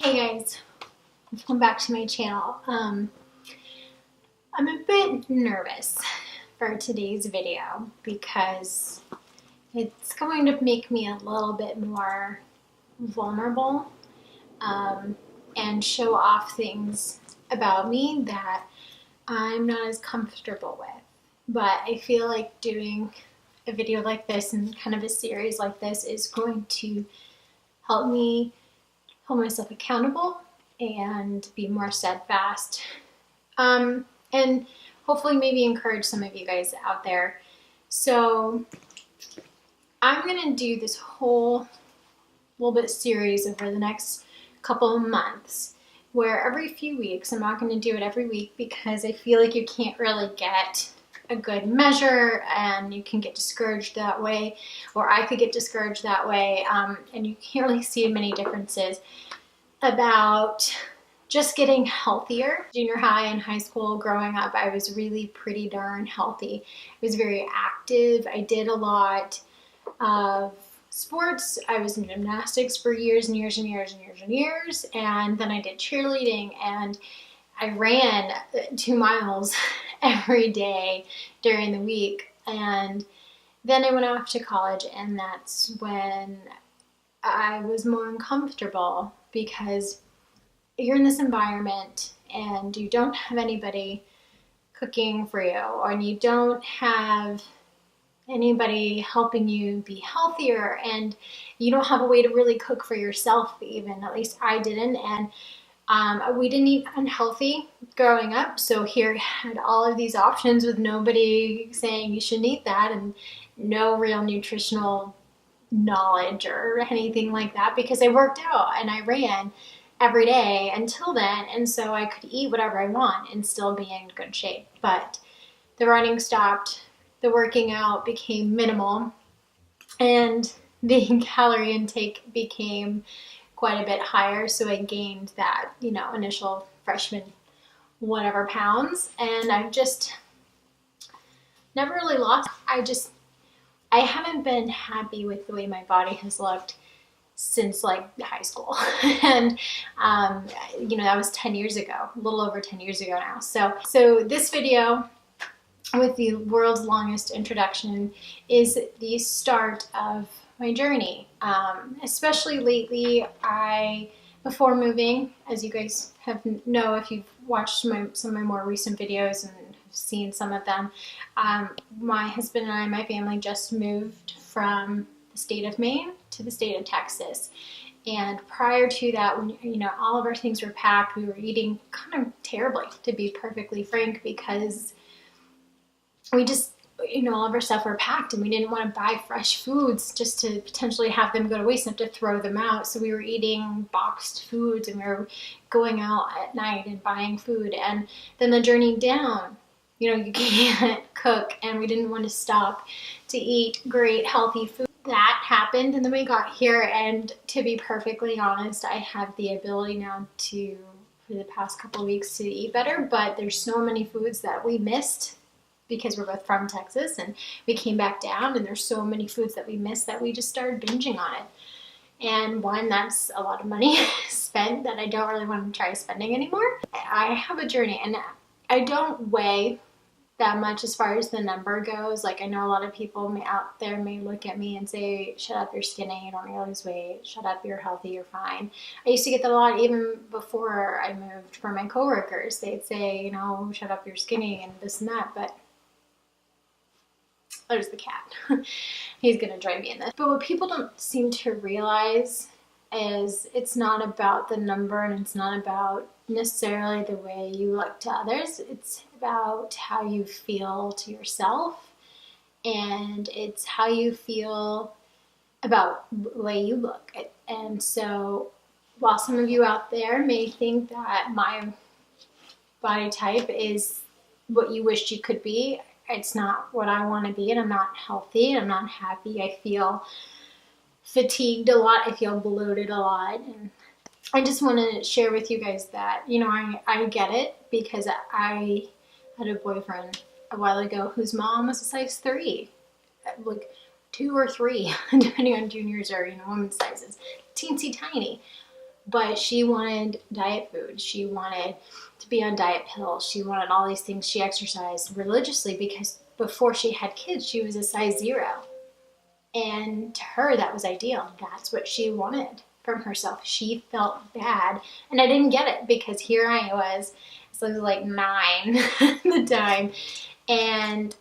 Hey guys, welcome back to my channel. I'm a bit nervous for today's video because it's going to make me a little bit more vulnerable and show off things about me that I'm not as comfortable with. But I feel like doing a video like this and kind of a series like this is going to help me hold myself accountable and be more steadfast, and hopefully maybe encourage some of you guys out there. So I'm gonna do this whole little bit series over the next couple of months where every few weeks, I'm not gonna do it every week because I feel like you can't really get a good measure and you can get discouraged that way, or I could get discouraged that way, and you can't really see many differences about just getting healthier. Junior high and high school growing up, I was really pretty darn healthy. I was very active. I did a lot of sports. I was in gymnastics for years and years and years and years and years, and then I did cheerleading, and I ran 2 miles every day during the week. And then I went off to college, and that's when I was more uncomfortable because you're in this environment and you don't have anybody cooking for you, or you don't have anybody helping you be healthier, and you don't have a way to really cook for yourself even. At least I didn't. And we didn't eat unhealthy growing up, so here I had all of these options with nobody saying you shouldn't eat that, and no real nutritional knowledge or anything like that because I worked out and I ran every day until then, and so I could eat whatever I want and still be in good shape. But the running stopped, the working out became minimal, and the calorie intake became quite a bit higher, so I gained that, initial freshman whatever pounds, and I've just never really lost. I haven't been happy with the way my body has looked since like high school. And that was 10 years ago, a little over 10 years ago now. So this video with the world's longest introduction is the start of my journey. Especially lately, before moving, as you guys know if you've watched some of my more recent videos and have seen some of them, my husband and I, my family, just moved from the state of Maine to the state of Texas. And prior to that, when all of our things were packed, we were eating kind of terribly, to be perfectly frank, because we just, all of our stuff were packed, and we didn't want to buy fresh foods just to potentially have them go to waste and have to throw them out. So we were eating boxed foods, and we were going out at night and buying food. And then the journey down, you can't cook, and we didn't want to stop to eat great healthy food. That happened, and then we got here, and to be perfectly honest, I have the ability now for the past couple of weeks, to eat better, but there's so many foods that we missed because we're both from Texas, and we came back down, and there's so many foods that we missed that we just started binging on it. And one, that's a lot of money spent that I don't really want to try spending anymore. I have a journey, and I don't weigh that much as far as the number goes. Like, I know a lot of people out there may look at me and say, shut up, you're skinny, you don't need to lose weight, shut up, you're healthy, you're fine. I used to get that a lot even before I moved from my coworkers. They'd say, shut up, you're skinny, and this and that. But there's the cat. He's gonna join me in this. But what people don't seem to realize is it's not about the number, and it's not about necessarily the way you look to others. It's about how you feel to yourself, and it's how you feel about the way you look. And so while some of you out there may think that my body type is what you wished you could be, it's not what I want to be, and I'm not healthy, and I'm not happy. I feel fatigued a lot. I feel bloated a lot. And I just want to share with you guys that, I get it, because I had a boyfriend a while ago whose mom was a size 3, like 2 or 3, depending on juniors or, women's sizes, teensy tiny. but she wanted diet food. She wanted to be on diet pills. She wanted all these things. She exercised religiously because before she had kids, she was a size 0. And to her, that was ideal. That's what she wanted from herself. She felt bad. And I didn't get it because here I was, so I was like 9 at the time. And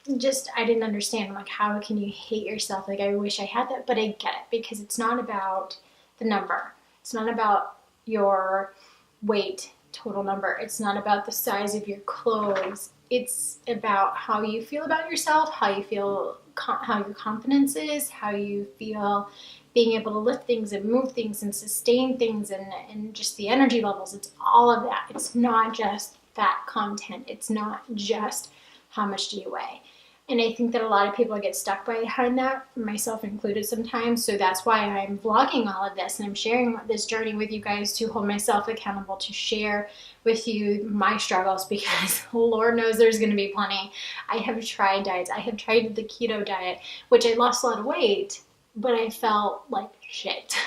I didn't understand, like, how can you hate yourself? Like, I wish I had that, but I get it because it's not about the number. It's not about your weight total number. It's not about the size of your clothes. It's about how you feel about yourself, how you feel, how your confidence is, how you feel being able to lift things and move things and sustain things, and just the energy levels. It's all of that. It's not just fat content. It's not just how much do you weigh. And I think that a lot of people get stuck behind that, myself included sometimes. So that's why I'm vlogging all of this and I'm sharing this journey with you guys to hold myself accountable, to share with you my struggles, because Lord knows there's going to be plenty. I have tried diets. I have tried the keto diet, which I lost a lot of weight, but I felt like shit.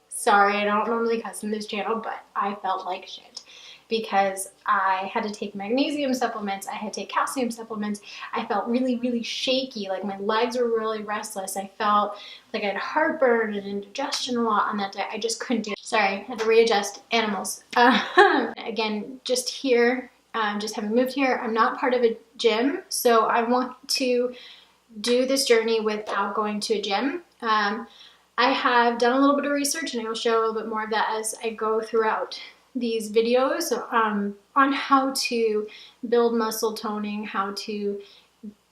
Sorry, I don't normally cuss in this channel, but I felt like shit because I had to take magnesium supplements, I had to take calcium supplements. I felt really, really shaky, like my legs were really restless. I felt like I had heartburn and indigestion a lot on that day. I just couldn't do it. Sorry, I had to readjust animals. Again, just here, just having moved here, I'm not part of a gym, so I want to do this journey without going to a gym. I have done a little bit of research, and I will share a little bit more of that as I go throughout these videos on how to build muscle toning, how to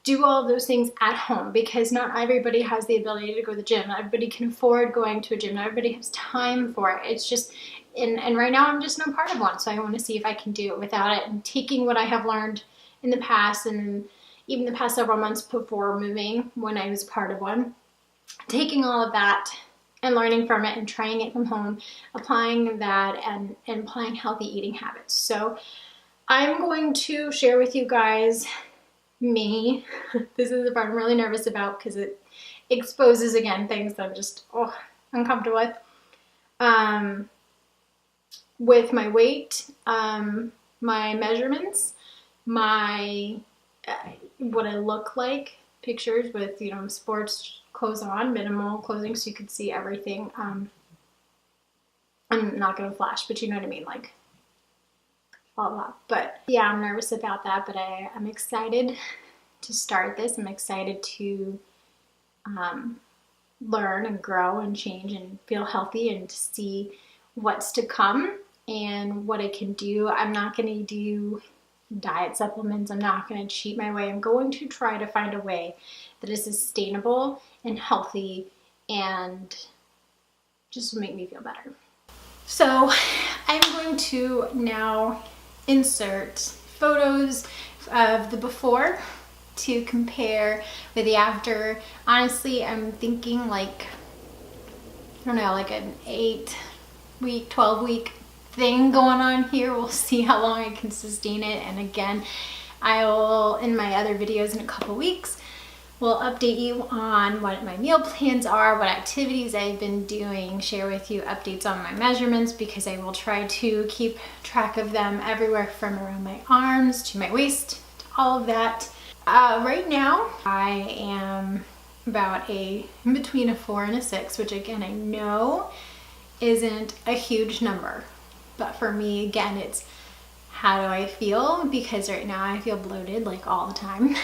do all of those things at home, because not everybody has the ability to go to the gym. Not everybody can afford going to a gym. Not everybody has time for it. It's just, and right now I'm just not part of one, so I want to see if I can do it without it, and taking what I have learned in the past and even the past several months before moving when I was part of one, taking all of that and learning from it and trying it from home, applying that and applying healthy eating habits. So I'm going to share with you guys me. This is the part I'm really nervous about because it exposes, again, things that I'm just uncomfortable with my weight, my measurements, my what I look like, pictures with, you know, sports clothes on, minimal clothing so you could see everything. I'm not gonna flash, but you know what I mean, like blah blah. But yeah, I'm nervous about that, but I'm excited to start this. I'm excited to learn and grow and change and feel healthy and to see what's to come and what I can do. I'm not gonna do diet supplements. I'm not going to cheat my way. I'm going to try to find a way that is sustainable and healthy and just will make me feel better. So I'm going to now insert photos of the before to compare with the after. Honestly, I'm thinking like, I don't know, like an 8-week, 12-week thing going on here. We'll see how long I can sustain it. And again, I will, in my other videos in a couple weeks, will update you on what my meal plans are, what activities I've been doing, share with you updates on my measurements, because I will try to keep track of them everywhere from around my arms to my waist to all of that. Right now, I am about in between a 4 and a 6, which again, I know isn't a huge number. But for me, again, it's how do I feel? Because right now I feel bloated like all the time.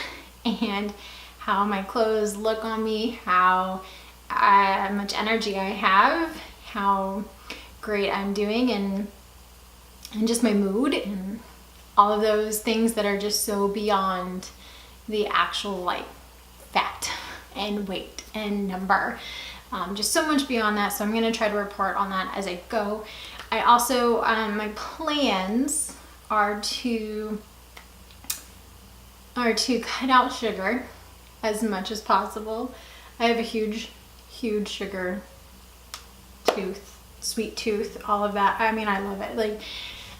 And how my clothes look on me, how much energy I have, how great I'm doing, and just my mood and all of those things that are just so beyond the actual like fat and weight and number. Just so much beyond that. So I'm going to try to report on that as I go. I also, my plans are to cut out sugar as much as possible. I have a huge sugar tooth, sweet tooth, all of that. I mean, I love it. Like,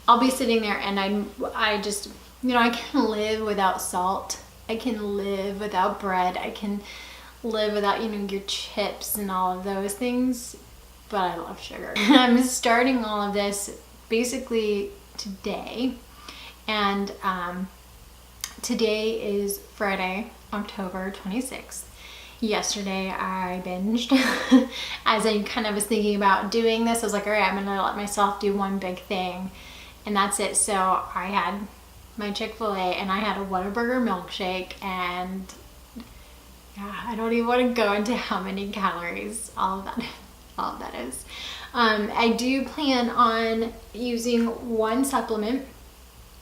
I'll be sitting there and I just, you know, I can live without salt. I can live without bread. I can live without, you know, your chips and all of those things. but I love sugar. I'm starting all of this basically today, and today is Friday, October 26th. Yesterday I binged as I kind of was thinking about doing this. I was like, all right, I'm gonna let myself do one big thing, and that's it. So I had my Chick-fil-A and I had a Whataburger milkshake, and yeah, I don't even want to go into how many calories all of that is. I do plan on using one supplement,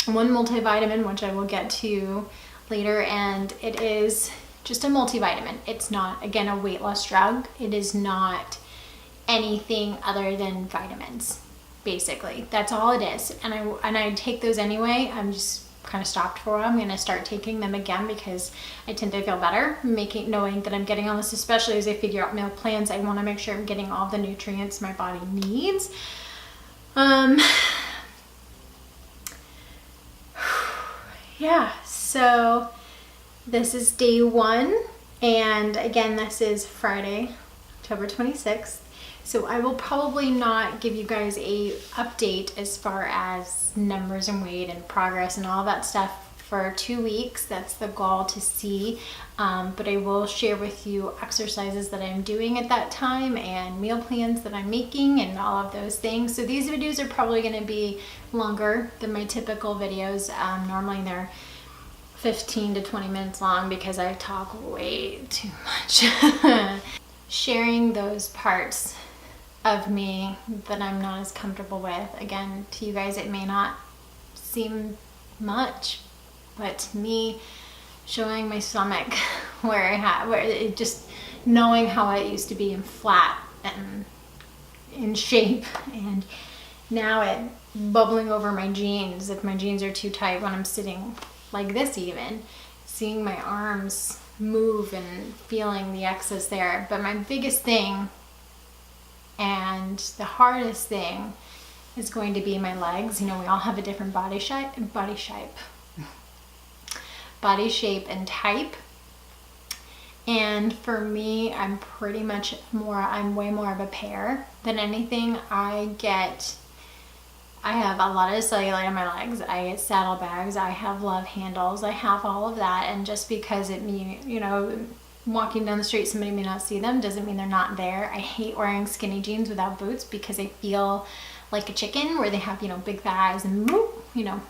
one multivitamin, which I will get to later, and it is just a multivitamin. It's not, again, a weight loss drug. It is not anything other than vitamins, basically. That's all it is. And I take those anyway. I'm just kind of stopped for a while. I'm going to start taking them again because I tend to feel better knowing that I'm getting all this, especially as I figure out meal plans. I want to make sure I'm getting all the nutrients my body needs. Yeah, so this is day 1, and again, this is Friday, October 26th. So I will probably not give you guys a update as far as numbers and weight and progress and all that stuff for 2 weeks. That's the goal, to see. But I will share with you exercises that I'm doing at that time and meal plans that I'm making and all of those things. So these videos are probably going to be longer than my typical videos. Normally they're 15 to 20 minutes long because I talk way too much. Sharing those parts of me that I'm not as comfortable with. Again, to you guys it may not seem much, but to me, showing my stomach where it just knowing how it used to be in flat and in shape, and now it bubbling over my jeans if my jeans are too tight when I'm sitting like this, even seeing my arms move and feeling the excess there. But my biggest thing and the hardest thing is going to be my legs. You know, we all have a different body shape and type. And for me, I'm way more of a pear than anything. I have a lot of cellulite on my legs. I get saddlebags. I have love handles. I have all of that. And just because walking down the street, somebody may not see them, doesn't mean they're not there. I hate wearing skinny jeans without boots because I feel like a chicken, where they have, big thighs and,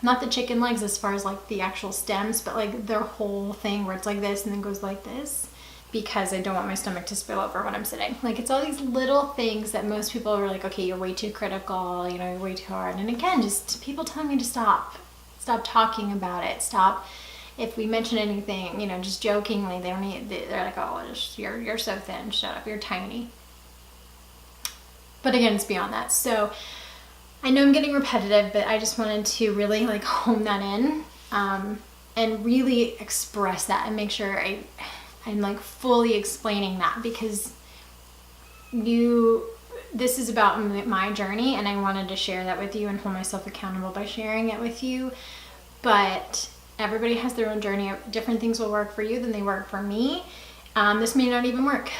not the chicken legs as far as like the actual stems, but like their whole thing where it's like this and then goes like this, because I don't want my stomach to spill over when I'm sitting. Like, it's all these little things that most people are like, okay, you're way too critical, you're way too hard. And again, just people telling me to stop talking about it. Stop. If we mention anything, just jokingly, they're like, oh, you're so thin, shut up, you're tiny. But again, it's beyond that. So I know I'm getting repetitive, but I just wanted to really like hone that in, and really express that and make sure I'm like fully explaining that, because this is about my journey, and I wanted to share that with you and hold myself accountable by sharing it with you. But everybody has their own journey. Different things will work for you than they work for me. This may not even work.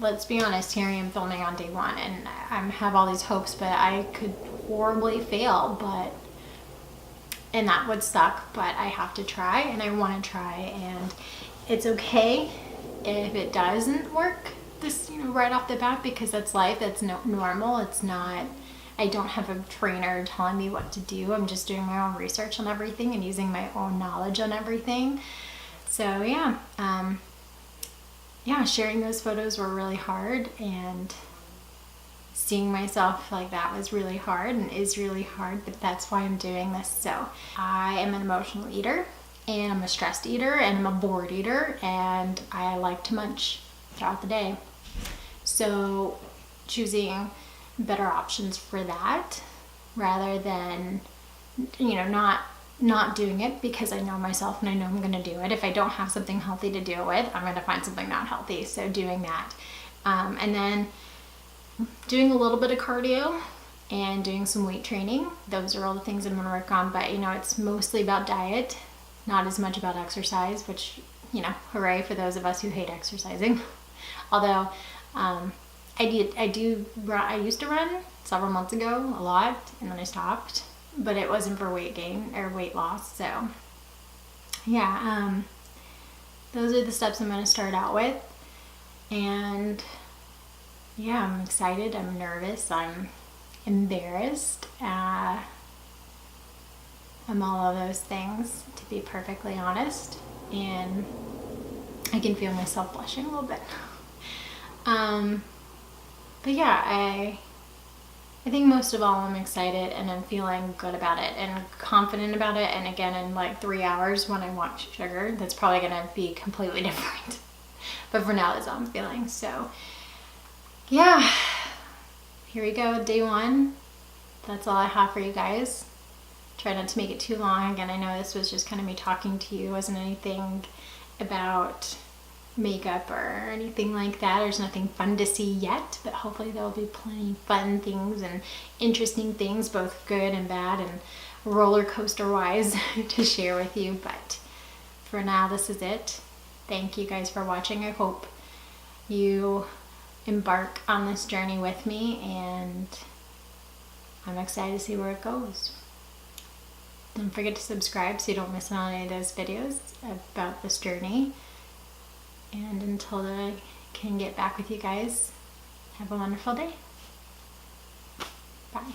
Let's be honest, here I am filming on day 1, and I have all these hopes, but I could horribly fail, and that would suck, but I have to try, and I want to try, and it's okay if it doesn't work right off the bat, because that's life. That's normal. It's not, I don't have a trainer telling me what to do. I'm just doing my own research on everything and using my own knowledge on everything. So sharing those photos were really hard, and seeing myself like that was really hard and is really hard, but that's why I'm doing this. So I am an emotional eater, and I'm a stressed eater, and I'm a bored eater, and I like to munch throughout the day. So choosing better options for that, rather than not doing it because I know myself and I know I'm going to do it. If I don't have something healthy to do it with, I'm going to find something not healthy. So doing that, and then doing a little bit of cardio and doing some weight training. Those are all the things I'm going to work on. But it's mostly about diet, not as much about exercise, which hooray for those of us who hate exercising. Although I I used to run several months ago a lot, and then I stopped, but it wasn't for weight gain or weight loss. So yeah, those are the steps I'm going to start out with. And yeah, I'm excited, I'm nervous, I'm embarrassed, I'm all of those things, to be perfectly honest, and I can feel myself blushing a little bit. But yeah, I think most of all I'm excited, and I'm feeling good about it and confident about it. And again, in like 3 hours when I want sugar, that's probably gonna be completely different. But for now, that's how I'm feeling. So yeah, here we go, day 1. That's all I have for you guys. Try not to make it too long. Again, I know this was just kind of me talking to you. It wasn't anything about makeup or anything like that. There's nothing fun to see yet, but hopefully there'll be plenty of fun things and interesting things, both good and bad and roller coaster wise, to share with you. But for now, this is it. Thank you guys for watching. I hope you embark on this journey with me, and I'm excited to see where it goes. Don't forget to subscribe so you don't miss out on any of those videos about this journey. And until I can get back with you guys, have a wonderful day. Bye.